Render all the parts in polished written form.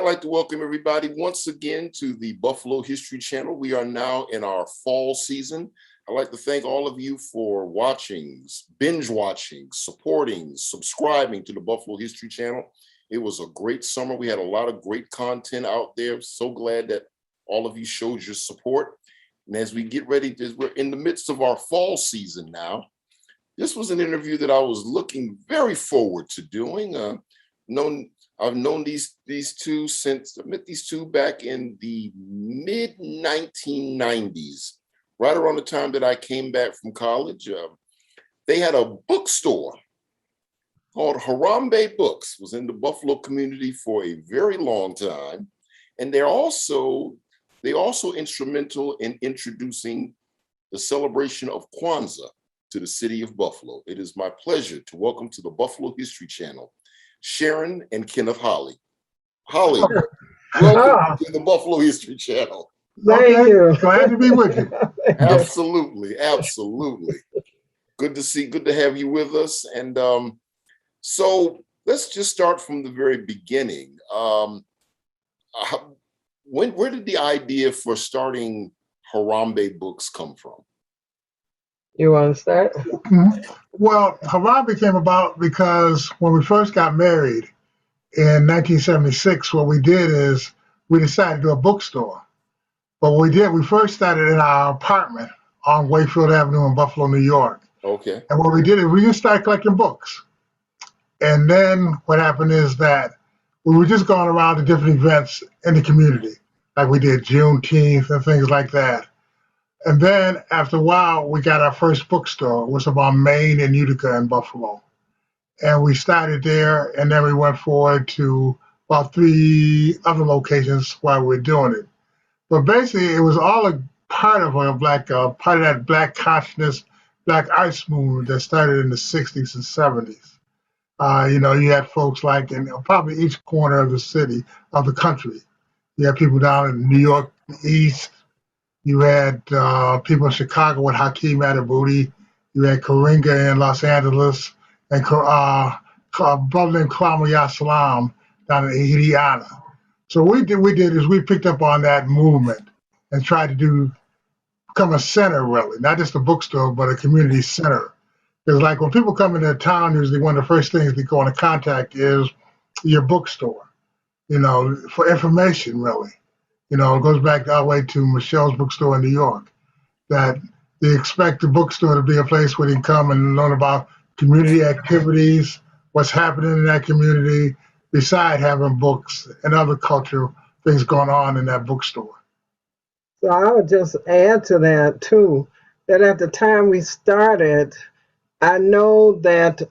like to welcome everybody once again to the Buffalo History Channel. We are now in our fall season. I'd like to thank all of you for watching, binge watching, supporting, subscribing to the Buffalo History Channel. It was a great summer. We had a lot of great content out there. So glad that all of you showed your support. And as we get ready, we're in the midst of our fall season now. This was an interview that I was looking very forward to doing. I've known these two since I met these two back in the mid-1990s, right around the time that I came back from college. They had a bookstore called Harambee Books, was in the Buffalo community for a very long time. And they're also instrumental in introducing the celebration of Kwanzaa to the city of Buffalo. It is my pleasure to welcome to the Buffalo History Channel, Sharon and Kenneth Holley. Holly, welcome to the Buffalo History Channel. Thank you. Glad to be with you. Absolutely, absolutely. Good to have you with us. And so let's just start from the very beginning. Where did the idea for starting Harambee Books come from? You want to start? Well, Harambee came about because when we first got married in 1976, what we did is we decided to do a bookstore. But what we did, we first started in our apartment on Wakefield Avenue in Buffalo, New York. Okay. And what we did is we just started collecting books. And then what happened is that we were just going around to different events in the community, like we did Juneteenth and things like that. And then after a while, we got our first bookstore. It was about Maine and Utica in Buffalo. And we started there, and then we went forward to about 3 other locations while we were doing it. But basically, it was all a part of part of that Black consciousness, Black arts movement that started in the 60s and 70s. You had folks like in probably each corner of the city, of the country. You had people down in New York, East. You had people in Chicago with Hakeem Adabouti. You had Karinga in Los Angeles, and a brother named Kwame Salam down in Indiana. So what we did is we picked up on that movement and tried to become a center, really, not just a bookstore, but a community center. Because like when people come into town, usually one of the first things they go into contact is your bookstore, for information, really. It goes back all the way to Michelle's bookstore in New York, that they expect the bookstore to be a place where they can come and learn about community activities, what's happening in that community, beside having books and other cultural things going on in that bookstore. So I would just add to that, too, that at the time we started, I know that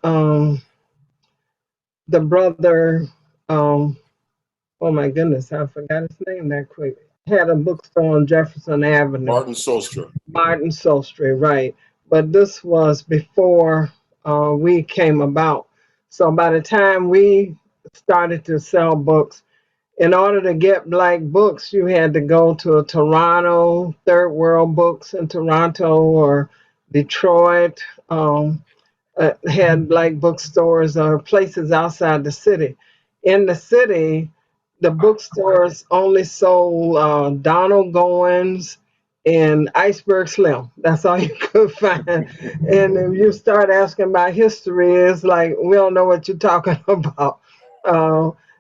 the brother, oh my goodness, I forgot his name that quick, had a bookstore on Jefferson Avenue. Martin Solstra. Martin Solstra, right. But this was before we came about. So by the time we started to sell books, in order to get Black books, you had to go to Toronto, Third World Books in Toronto, or Detroit, had Black bookstores or places outside the city. In the city, the bookstores only sold Donald Goins and Iceberg Slim. That's all you could find. And if you start asking about history, it's like, we don't know what you're talking about.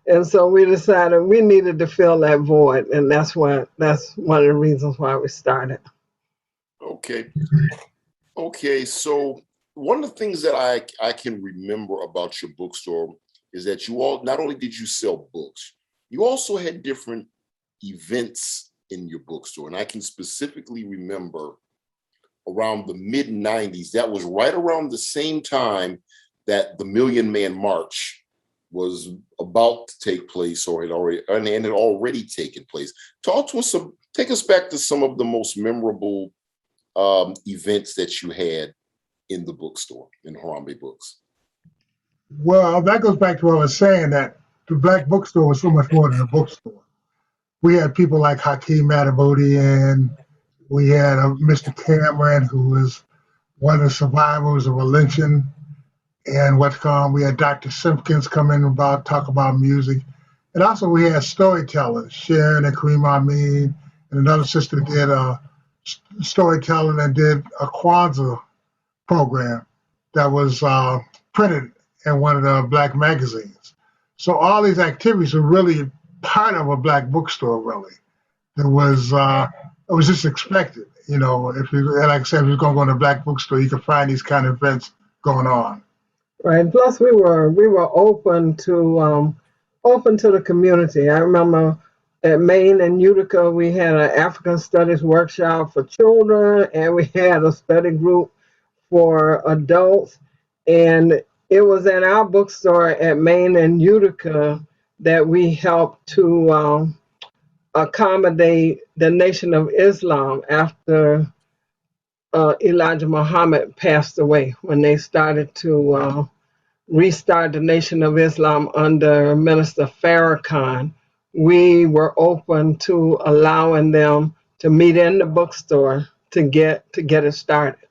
And so we decided we needed to fill that void. And that's one of the reasons why we started. Okay. So one of the things that I can remember about your bookstore is that you all, not only did you sell books, you also had different events in your bookstore. And I can specifically remember around the mid-90s, that was right around the same time that the Million Man March was about to take place, or had already taken place. Take us back to some of the most memorable events that you had in the bookstore, in Harambee Books. Well, that goes back to what I was saying, that the Black bookstore was so much more than a bookstore. We had people like Hakeem Adabouti, and we had Mr. Cameron, who was one of the survivors of a lynching, and we had Dr. Simpkins come in talk about music. And also we had storytellers, Sharon and Kareem Amin, and another sister did storytelling and did a Kwanzaa program that was printed in one of the Black magazines. So all these activities were really part of a Black bookstore, really. It was just expected, you know. If you, like I said, if you're going to go to a Black bookstore, you can find these kind of events going on. Right. Plus, we were open to the community. I remember at Maine and Utica, we had an African Studies workshop for children, and we had a study group for adults. And it was in our bookstore at Maine and Utica that we helped to accommodate the Nation of Islam after Elijah Muhammad passed away, when they started to restart the Nation of Islam under Minister Farrakhan. We were open to allowing them to meet in the bookstore to get it started.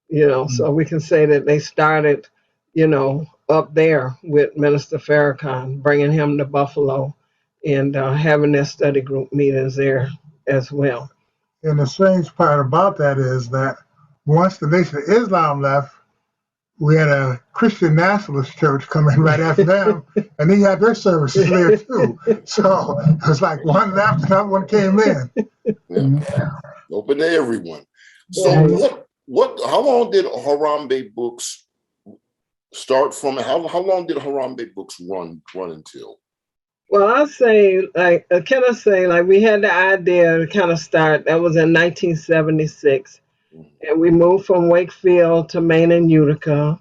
You know, so we can say that they started, you know, up there with Minister Farrakhan, bringing him to Buffalo and having their study group meetings there as well. And the strange part about that is that once the Nation of Islam left, we had a Christian Nationalist church come in right after them, and they had their services there too. So it was like one left, another one came in. Yeah. Open to everyone. So how long did Harambee Books start from? How long did Harambee Books run until? Well, I'll say, like, Kenneth say, like, we had the idea to kind of start. That was in 1976. And we moved from Wakefield to Maine and Utica.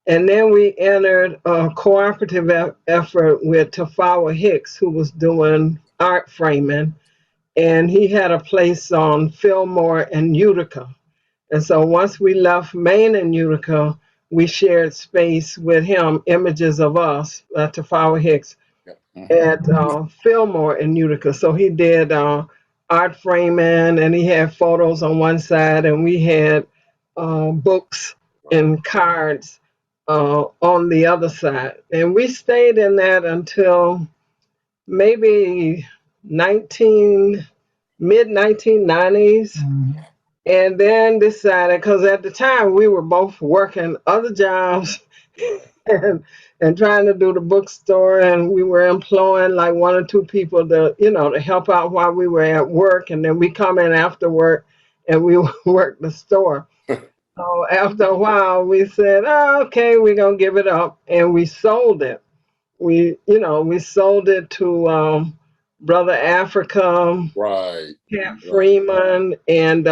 And then we entered a cooperative effort with Tafawa Hicks, who was doing art framing. And he had a place on Fillmore and Utica. And so once we left Maine and Utica, we shared space with him, Images of Us, Tafawa Hicks, at Fillmore in Utica. So he did art framing, and he had photos on one side, and we had books and cards on the other side. And we stayed in that until maybe mid-1990s. And then decided, because at the time we were both working other jobs and trying to do the bookstore, and we were employing like one or two people to, you know, to help out while we were at work, and then we come in after work and we work the store. So after a while we said, oh, okay, we're gonna give it up, and we sold it. We sold it to Brother Africa, right, Cat Freeman, and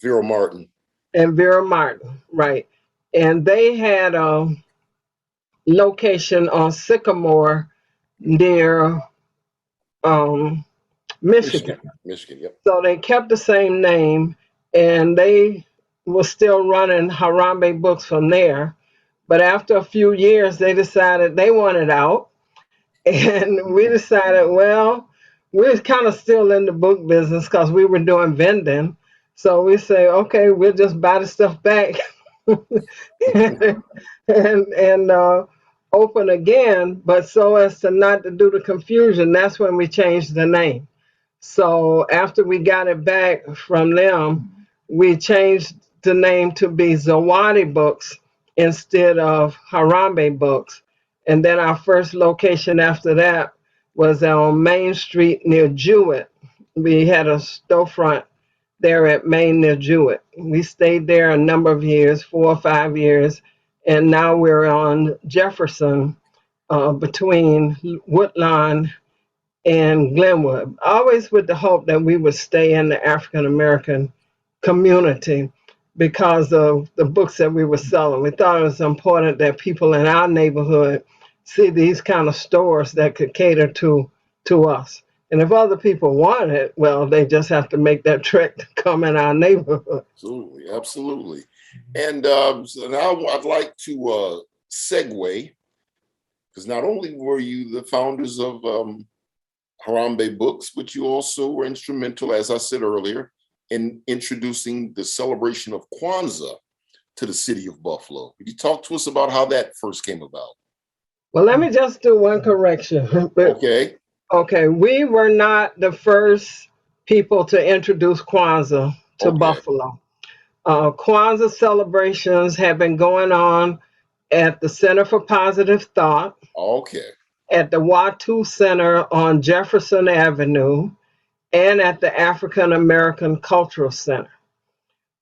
Vera Martin. Right. And they had a location on Sycamore near Michigan. Michigan, yep. So they kept the same name, and they were still running Harambee Books from there. But after a few years, they decided they wanted out. And we decided, well, we're kind of still in the book business because we were doing vending. So we say, okay, we'll just buy the stuff back and open again. But so as to not to do the confusion, that's when we changed the name. So after we got it back from them, we changed the name to be Zawadi Books instead of Harambee Books. And then our first location after that was on Main Street near Jewett. We had a storefront there at Main near Jewett. We stayed there a number of years, 4 or 5 years, and now we're on Jefferson between Woodlawn and Glenwood, always with the hope that we would stay in the African American community because of the books that we were selling. We thought it was important that people in our neighborhood see these kind of stores that could cater to us. And if other people want it, well, they just have to make that trek to come in our neighborhood. Absolutely, absolutely. And so now I'd like to segue, because not only were you the founders of Harambee Books, but you also were instrumental, as I said earlier, in introducing the celebration of Kwanzaa to the city of Buffalo. Could you talk to us about how that first came about? Well, let me just do one correction. Okay. Okay, we were not the first people to introduce Kwanzaa to Okay. Buffalo. Kwanzaa celebrations have been going on at the Center for Positive Thought, Okay. at the Watu Center on Jefferson Avenue, and at the African American Cultural Center.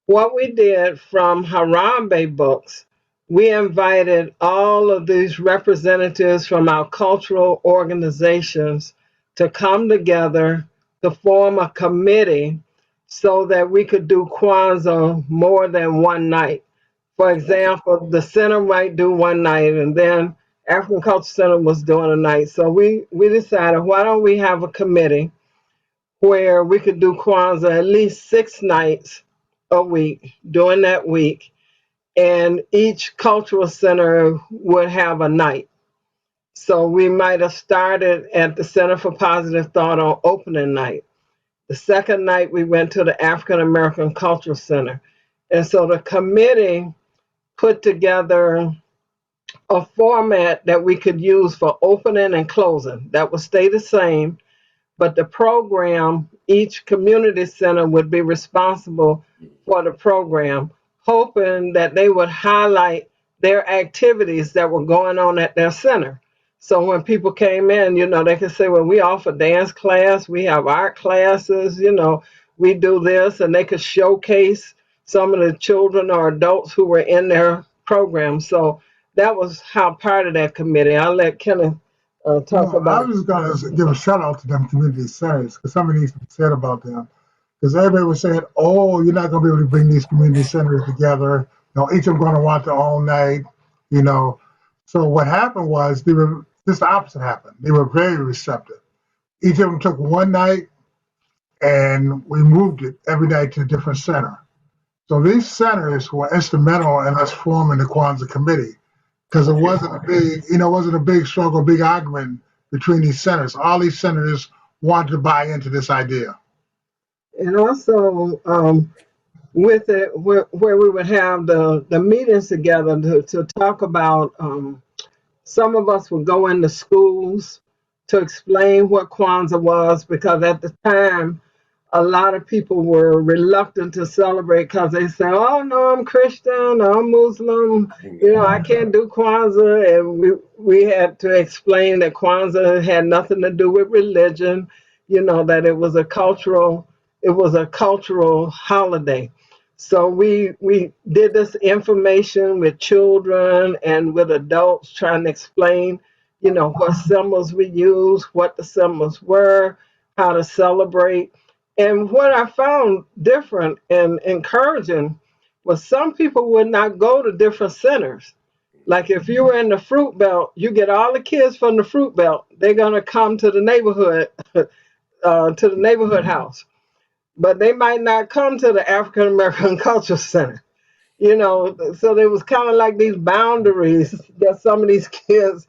What we did from Harambee Books, we invited all of these representatives from our cultural organizations to come together to form a committee so that we could do Kwanzaa more than one night. For Okay. example, the center might do one night, and then African Culture Center was doing a night. So we decided, why don't we have a committee where we could do Kwanzaa at least 6 nights a week during that week, and each cultural center would have a night. So we might have started at the Center for Positive Thought on opening night. The second night we went to the African American Cultural Center. And so the committee put together a format that we could use for opening and closing that would stay the same, but the program, each community center would be responsible for the program, hoping that they would highlight their activities that were going on at their center. So when people came in, they could say, well, we offer dance class, we have art classes, we do this, and they could showcase some of the children or adults who were in their program. So that was how part of that committee. I'll let Kenneth talk No, I about. was just going to give a shout out to them community centers because something needs to be said about them. Because everybody was saying, oh, you're not going to be able to bring these community centers together. Each of them going to want their own night, you know. So what happened was just the opposite happened. They were very receptive. Each of them took one night and we moved it every night to a different center. So these centers were instrumental in us forming the Kwanzaa Committee because it Okay. wasn't a big, it wasn't a big struggle, big argument between these centers. All these senators wanted to buy into this idea. And also, with it, where we would have the meetings together to talk about, some of us would go into schools to explain what Kwanzaa was, because at the time, a lot of people were reluctant to celebrate because they say, oh, no, I'm Christian, I'm Muslim, I can't do Kwanzaa. And we had to explain that Kwanzaa had nothing to do with religion, that it was a cultural holiday. So we did this information with children and with adults, trying to explain, what symbols we use, what the symbols were, how to celebrate. And what I found different and encouraging was some people would not go to different centers. Like if you were in the fruit belt, you get all the kids from the fruit belt. They're gonna come to the neighborhood, to the neighborhood house, but they might not come to the African American Culture Center. So there was kind of like these boundaries that some of these kids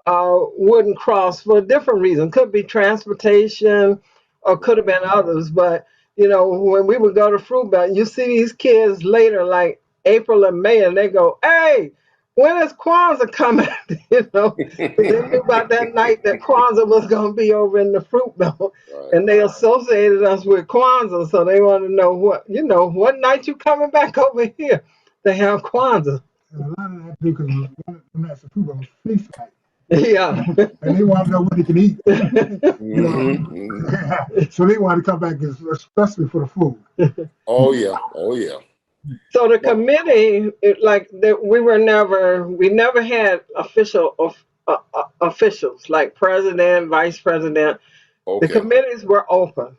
wouldn't cross for different reasons. Could be transportation, or could have been others. But when we would go to Fruit Belt, you see these kids later, like April and May, and they go, "Hey, when is Kwanzaa coming?" Because they knew about that night that Kwanzaa was going to be over in the Fruit Belt, Right. and they associated us with Kwanzaa, so they want to know what night you coming back over here. They have Kwanzaa. And a lot of that because when that's the food was feast night. Yeah. And they want to know what they can eat. Hmm. So they want to come back especially for the food. Oh yeah. Oh yeah. So the Well, committee, we never had officials like president, vice president. The okay. committees were open.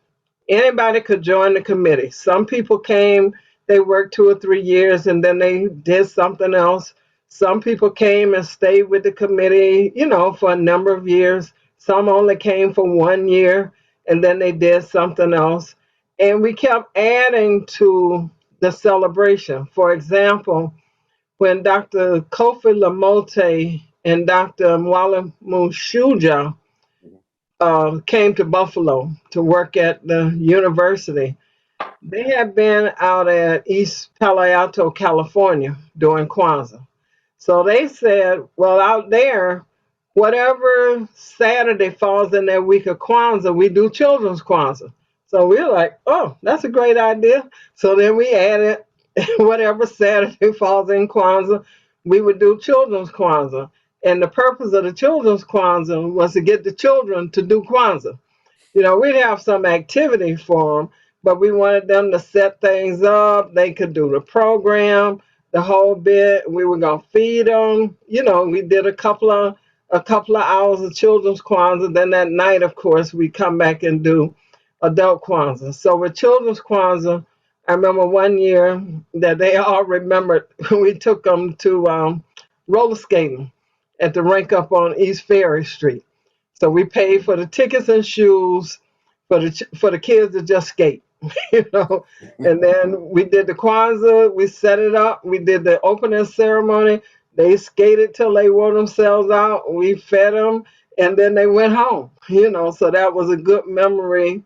Anybody could join the committee. Some people came, they worked 2 or 3 years, and then they did something else. Some people came and stayed with the committee, for a number of years. Some only came for 1 year, and then they did something else. And we kept adding to the celebration. For example, when Dr. Kofi Lamote and Dr. Mwala Mushuja came to Buffalo to work at the university, they had been out at East Palo Alto, California during Kwanzaa. So they said, well, out there, whatever Saturday falls in that week of Kwanzaa, we do children's Kwanzaa. So we're like, oh, that's a great idea. So then we added whatever Saturday falls in Kwanzaa, we would do children's Kwanzaa. And the purpose of the children's Kwanzaa was to get the children to do Kwanzaa. We'd have some activity for them, but we wanted them to set things up. They could do the program, the whole bit. We were gonna feed them. We did a couple of hours of children's Kwanzaa. Then that night, of course, we come back and do adult Kwanzaa. So with children's Kwanzaa, I remember one year that they all remembered we took them to roller skating at the rink up on East Ferry Street. So we paid for the tickets and shoes for the kids to just skate, you know. And then we did the Kwanzaa. We set it up. We did the opening ceremony. They skated till they wore themselves out. We fed them, and then they went home. So that was a good memory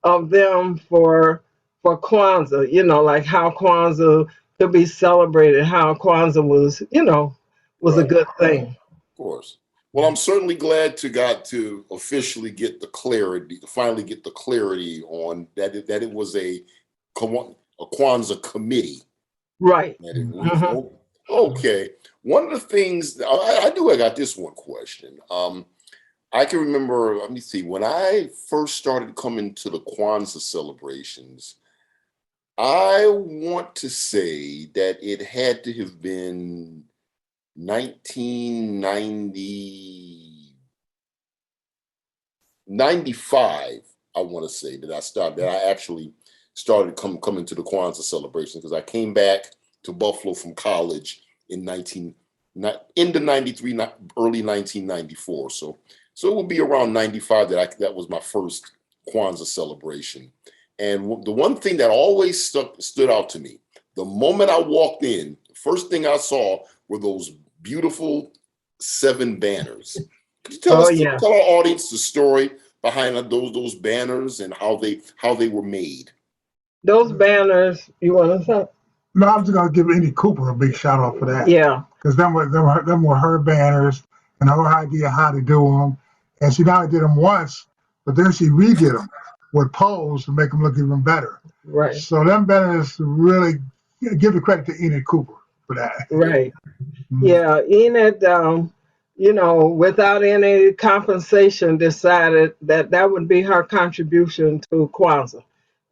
of them for Kwanzaa. Like how Kwanzaa could be celebrated, how Kwanzaa was a Right, good thing. of course. Well, I'm certainly glad to got to officially get the clarity, to finally get the clarity on that it was a Kwanzaa committee. Right. That it was Mhm. okay. One of the things I got this one question. I can remember. Let me see. When I first started coming to the Kwanzaa celebrations, I want to say that it had to have been 1990 95. I want to say that I actually started coming to the Kwanzaa celebration because I came back to Buffalo from college in 19 in the 93 early 1994. So it would be around 95 that was my first Kwanzaa celebration. And the one thing that always stood out to me, the moment I walked in, the first thing I saw were those beautiful 7 banners. Could you Oh yeah. tell our audience the story behind those banners and how they were made? Those banners, you want to say? No, I'm just gonna give Andy Cooper a big shout out for that Yeah. because them were her banners and her idea how to do them, and she not only did them once, but then she redid them with poles to make them look even better. Right. So them banners really give the credit to Enid Cooper for that. Right. Mhm. Yeah. Enid, without any compensation, decided that that would be her contribution to Kwanzaa.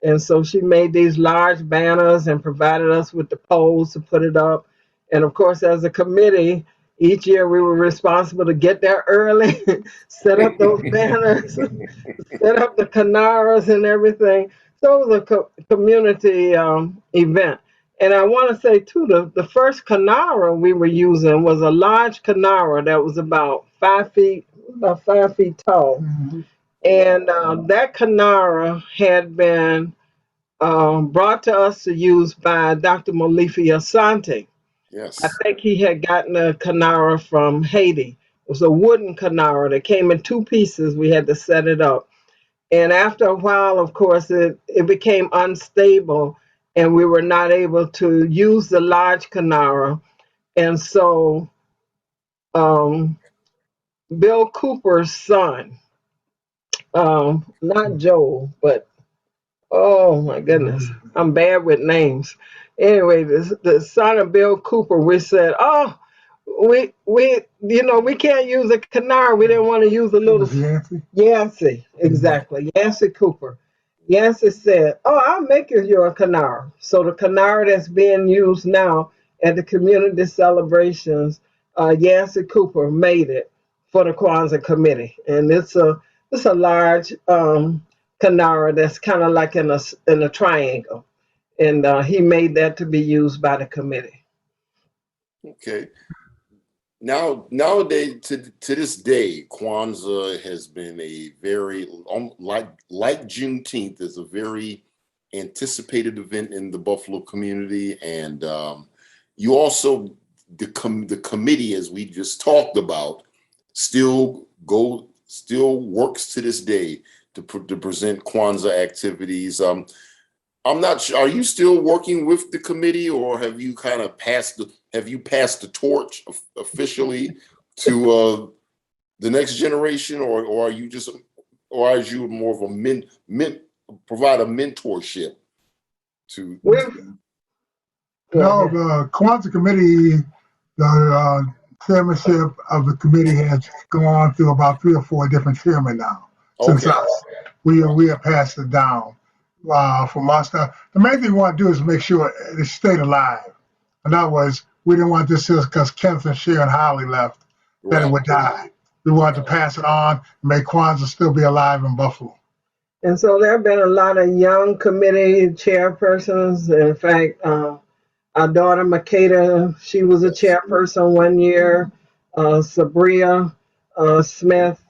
And so she made these large banners and provided us with the poles to put it up. And of course, as a committee, each year we were responsible to get there early, set up those banners, set up the Canaras and everything. So it was a community event. And I want to say too, the first Canara we were using was a large Canara that was about 5 feet tall. Mhm. And that Canara had been brought to us to use by Dr. Molifi Asante. I Yes. think he had gotten a Canara from Haiti. It was a wooden Canara that came in 2 pieces. We had to set it up. And after a while, of course, it became unstable and we were not able to use the large Canara. And so um, Bill Cooper's son, not Joel, but oh my goodness, I'm bad with names. Anyway, the son of Bill Cooper, we said, oh, we can't use a canard. We didn't want to use a It little was Yancey. Yancey, exactly. Yancey Cooper. Yancey said, oh, I'll make you your canard. So the canard that's being used now at the community celebrations, Yancey Cooper made it for the Kwanzaa committee, and it's a large canard that's kind of like in a triangle, and he made that to be used by the committee. Okay. Nowadays, to this day, Kwanzaa has been a very like Juneteenth is a very anticipated event in the Buffalo community, and you also the committee, as we just talked about, still works to this day to present Kwanzaa activities. I'm not sure. Are you still working with the committee, or have you passed the torch officially to the next generation, or are you just, or are you more of a provide a mentorship to? We've No, yeah. the Kwanzaa Committee, the chairmanship of the committee has gone through about 3 or 4 different chairmen now since Okay. us. We have passed it down from our stuff. The main thing we want to do is make sure it stayed alive. In other words, we didn't want this just because Kenneth Sharon Holley left that it Right. would die. We wanted to pass it on and make Kwanzaa still be alive in Buffalo. And so there have been a lot of young committee chairpersons. In fact, our daughter Makeda, she was a Yes. chairperson one year. Sabria Smith,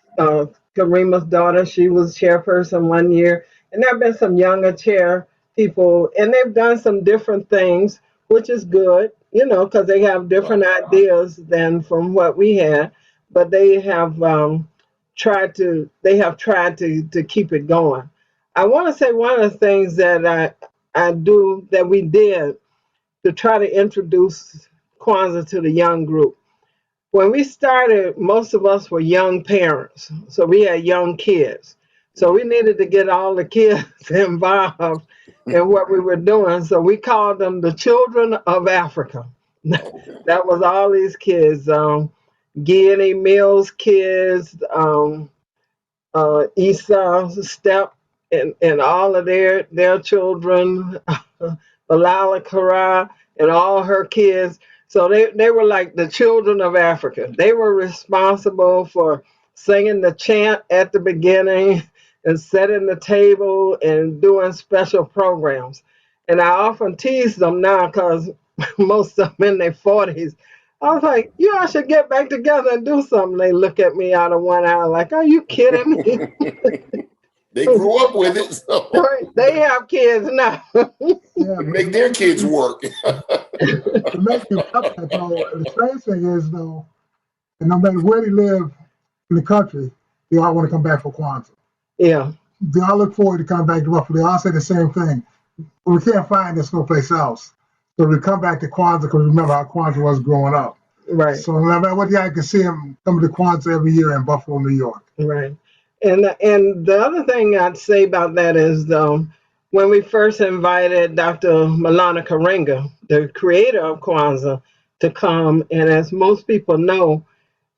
Karima's daughter, she was chairperson one year. And there have been some younger chair people, and they've done some different things, which is good, because they have Right. different ideas than from what we had. But they have tried to keep it going. I want to say one of the things that we did to try to introduce Kwanzaa to the young group. When we started, most of us were young parents, so we had young kids. So we needed to get all the kids involved in what we were doing. So we called them the Children of Africa. Okay. That was all these kids, Guinea Mills kids, Esau Step, and all of their children, Balala Kara, and all her kids. So they were like the children of Africa. They were responsible for singing the chant at the beginning and setting the table and doing special programs. And I often tease them now because most of them in their 40s. I was like, you all should get back together and do something. They look at me out of one eye like, are you kidding me? They grew up with it, so They have kids now. Yeah, and but make their kids work. to make you up that though, the strange thing is though, and no matter where they live in the country, they all want to come back for Kwanzaa. Yeah, They all look forward to coming back to Buffalo. They all say the same thing. But we can't find this no place else. So we come back to Kwanzaa because remember how Kwanzaa was growing up. right, So no matter what, I can see them coming to Kwanzaa every year in Buffalo, New York. right. And the other thing I'd say about that is when we first invited Dr. Malana Karenga, the creator of Kwanzaa, to come, and as most people know,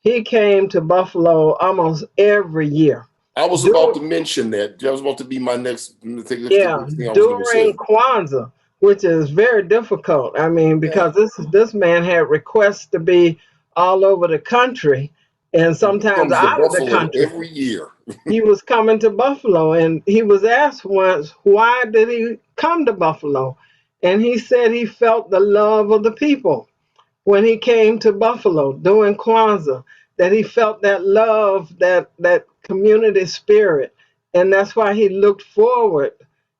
he came to Buffalo almost every year. I was about Do, to mention that. That was about to be my next thing. yeah, I was going to during say. Kwanzaa, which is very difficult. I mean, Yeah. because this man had requests to be all over the country and And he sometimes comes to out of the Buffalo country. every year. He was coming to Buffalo, and he was asked once, why did he come to Buffalo? And he said he felt the love of the people when he came to Buffalo during Kwanzaa, that he felt that love, that community spirit, and that's why he looked forward,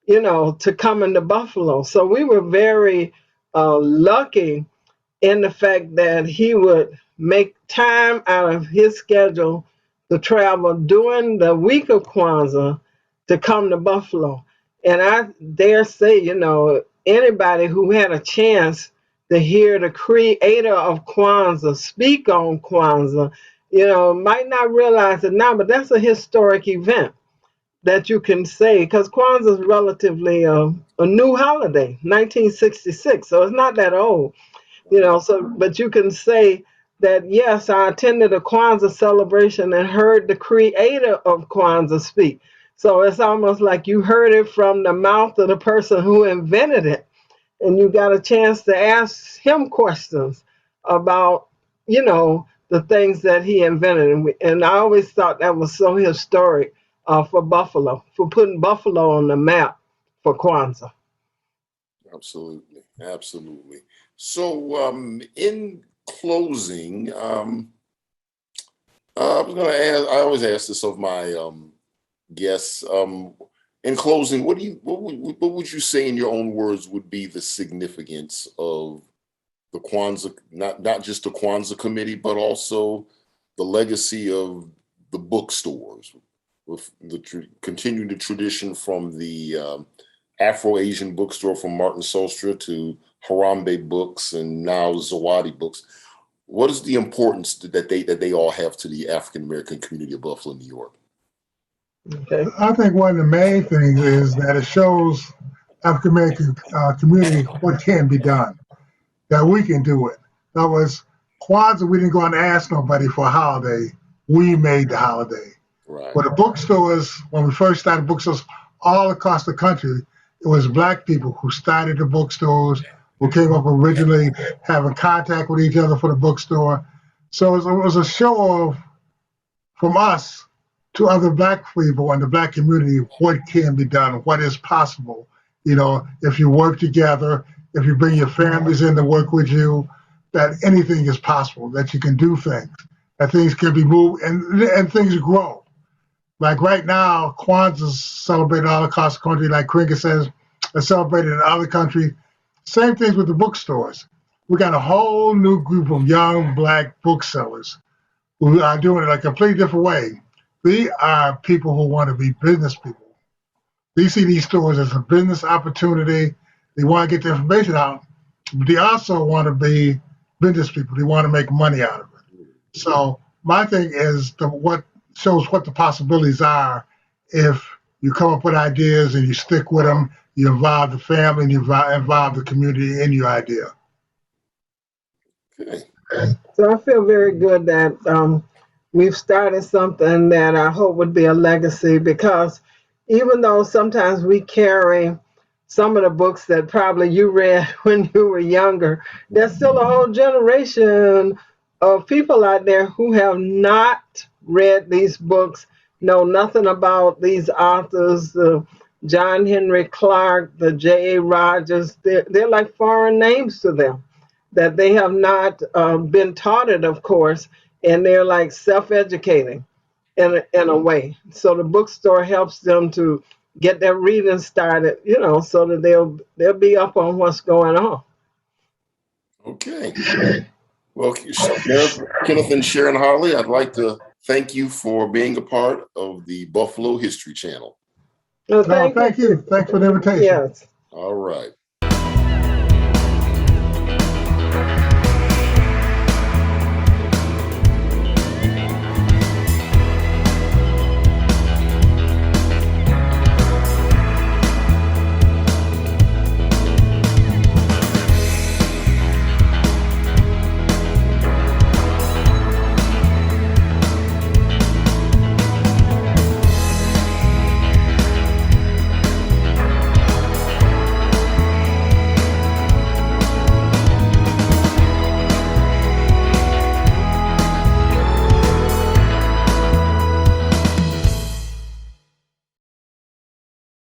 to coming to Buffalo. So we were very lucky in the fact that he would make time out of his schedule to travel during the week of Kwanzaa to come to Buffalo. And I dare say, anybody who had a chance to hear the creator of Kwanzaa speak on Kwanzaa, might not realize it now, but that's a historic event that you can say, because Kwanzaa is relatively a new holiday, 1966, so it's not that old. So but you can say that yes, I attended a Kwanzaa celebration and heard the creator of Kwanzaa speak. So it's almost like you heard it from the mouth of the person who invented it, and you got a chance to ask him questions about the things that he invented. And I always thought that was so historic for Buffalo, for putting Buffalo on the map for Kwanzaa. Absolutely. Absolutely. So, in closing, I was going to ask, I always ask this of my guests. In closing, what would you say in your own words would be the significance of the Kwanzaa, not just the Kwanzaa Committee, but also the legacy of the bookstores, with continuing the tradition from the Afro-Asian bookstore from Martin Sostra to Harambee Books and now Zawadi Books. What is the importance that they all have to the African American community of Buffalo, New York? Okay. I think one of the main things is that it shows African American community what can be done, that we can do it. In other words, Kwanzaa, we didn't go out and ask nobody for a holiday. We made the holiday. Right. But the bookstores, when we first started bookstores all across the country, it was Black people who started the bookstores, who came up originally having contact with each other for the bookstore. So it was a show of, from us to other Black people and the Black community, what can be done, what is possible. You know, if you work together, if you bring your families in to work with you, that anything is possible, that you can do things, that things can be moved and things grow. Like right now, Kwanzaa's celebrated all across the country, like Cricket says, it's celebrated in other countries. Same things with the bookstores. We got a whole new group of young Black booksellers who are doing it a completely different way. They are people who want to be business people. They see these stores as a business opportunity. They want to get the information out, but they also want to be business people. They want to make money out of it. So my thing is what shows what the possibilities are if you come up with ideas and you stick with them, you involve the family and you involve the community in your idea. Okay. So I feel very good that we've started something that I hope would be a legacy, because even though sometimes we carry some of the books that probably you read when you were younger, there's still a whole generation of people out there who have not read these books, know nothing about these authors, the John Henry Clark, the J.A. Rogers. They're like foreign names to them, that they have not been taught it, of course, and they're like self-educating in a way. So the bookstore helps them to get their reading started, you know, so that they'll be up on what's going on. Okay. Well, Kenneth and Sharon Holley, I'd like to thank you for being a part of the Buffalo History Channel. Well, No, thank you. Thanks for the invitation. Yes. All right.